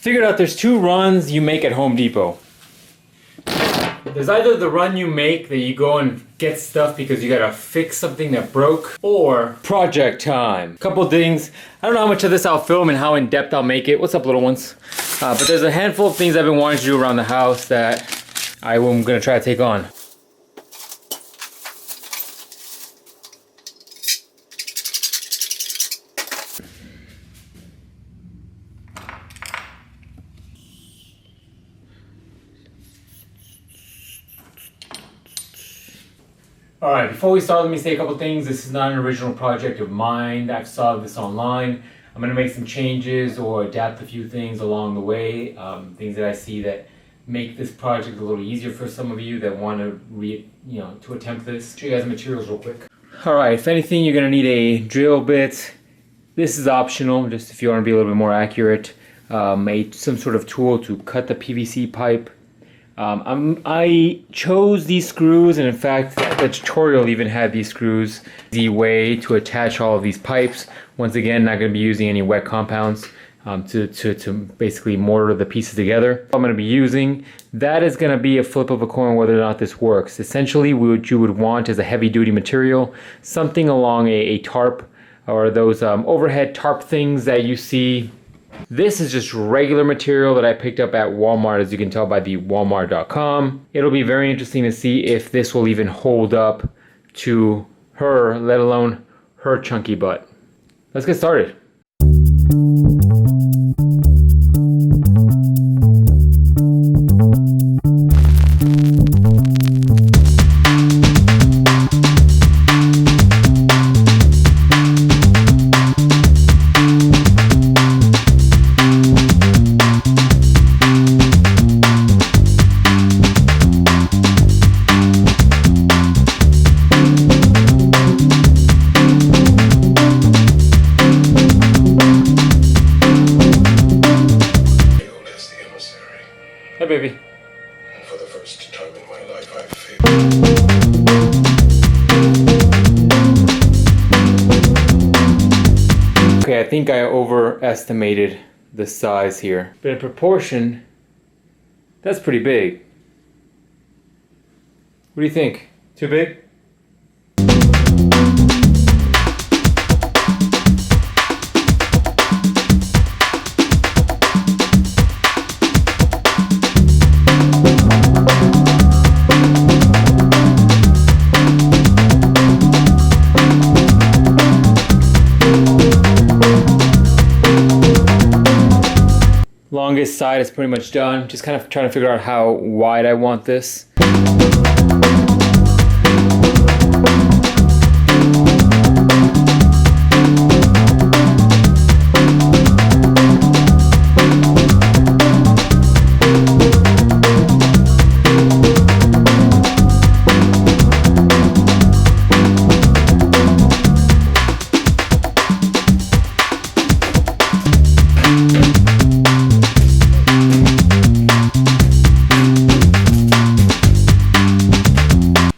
Figured out there's two runs you make at Home Depot. There's either the run you make that you go and get stuff because you gotta fix something that broke, or project time. Couple things. I don't know how much of this I'll film and how in depth I'll make it. What's up, little ones? But there's a handful of things I've been wanting to do around the house that I'm gonna try to take on. Alright, before we start, let me say a couple things. This is not an original project of mine. I've saw this online. I'm going to make some changes or adapt a few things along the way. Things that I see that make this project a little easier for some of you that want to attempt this. Show you guys the materials real quick. Alright, if anything, you're going to need a drill bit. This is optional, just if you want to be a little bit more accurate. Some sort of tool to cut the PVC pipe. I chose these screws, and in fact the tutorial even had these screws. The way to attach all of these pipes. Once again, not going to be using any wet compounds to basically mortar the pieces together. I'm going to be using, that is going to be a flip of a coin whether or not this works. Essentially what you would want is a heavy duty material, something along a tarp or those overhead tarp things that you see. This is just regular material that I picked up at Walmart, as you can tell by the walmart.com. It'll be very interesting to see if this will even hold up to her, let alone her chunky butt. Let's get started. Hey, baby. For the first time in my life, I feel. Okay, I think I overestimated the size here. But in proportion, that's pretty big. What do you think? Too big? Longest side is pretty much done. Just kind of trying to figure out how wide I want this.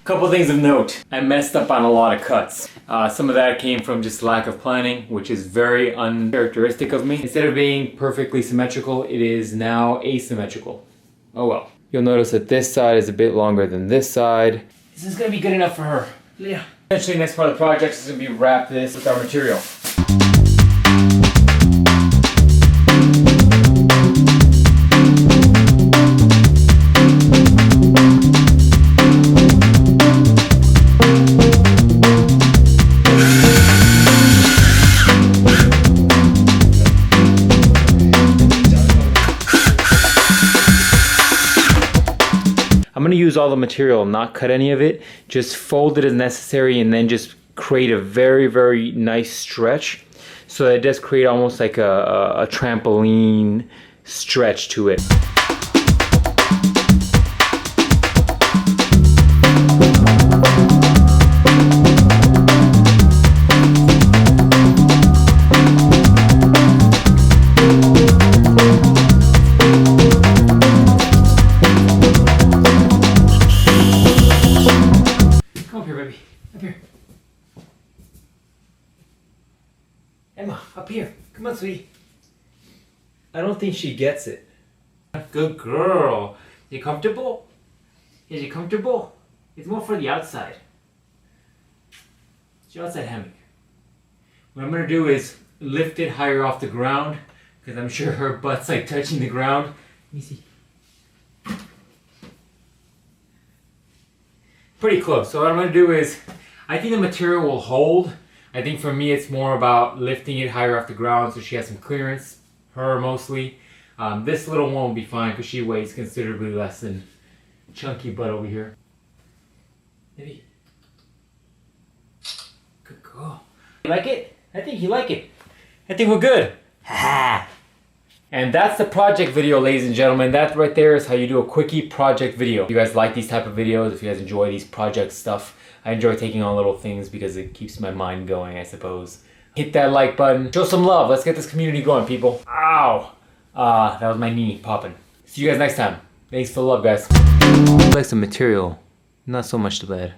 Couple things of note. I messed up on a lot of cuts. Some of that came from just lack of planning, which is very uncharacteristic of me. Instead of being perfectly symmetrical, it is now asymmetrical. Oh well. You'll notice that this side is a bit longer than this side. This is gonna be good enough for her. Yeah. Eventually, next part of the project is gonna be wrap this with our material. I'm going to use all the material, not cut any of it, just fold it as necessary and then just create a very, very nice stretch so that it does create almost like a trampoline stretch to it. Emma, up here. Come on, sweetie. I don't think she gets it. Good girl. You comfortable? Is you comfortable? It's more for the outside. It's your outside hammock. What I'm gonna do is lift it higher off the ground because I'm sure her butt's like touching the ground. Let me see. Pretty close. So what I'm gonna do is, I think the material will hold. I think for me it's more about lifting it higher off the ground so she has some clearance. Her mostly. This little one will be fine because she weighs considerably less than chunky butt over here. Maybe. Good girl. You like it? I think you like it. I think we're good. Ha! And that's the project video, ladies and gentlemen. That right there is how you do a quickie project video. If you guys like these type of videos, if you guys enjoy these project stuff, I enjoy taking on little things because it keeps my mind going, I suppose. Hit that like button. Show some love. Let's get this community going, people. Ow! That was my knee popping. See you guys next time. Thanks for the love, guys. Like some material, not so much the bed.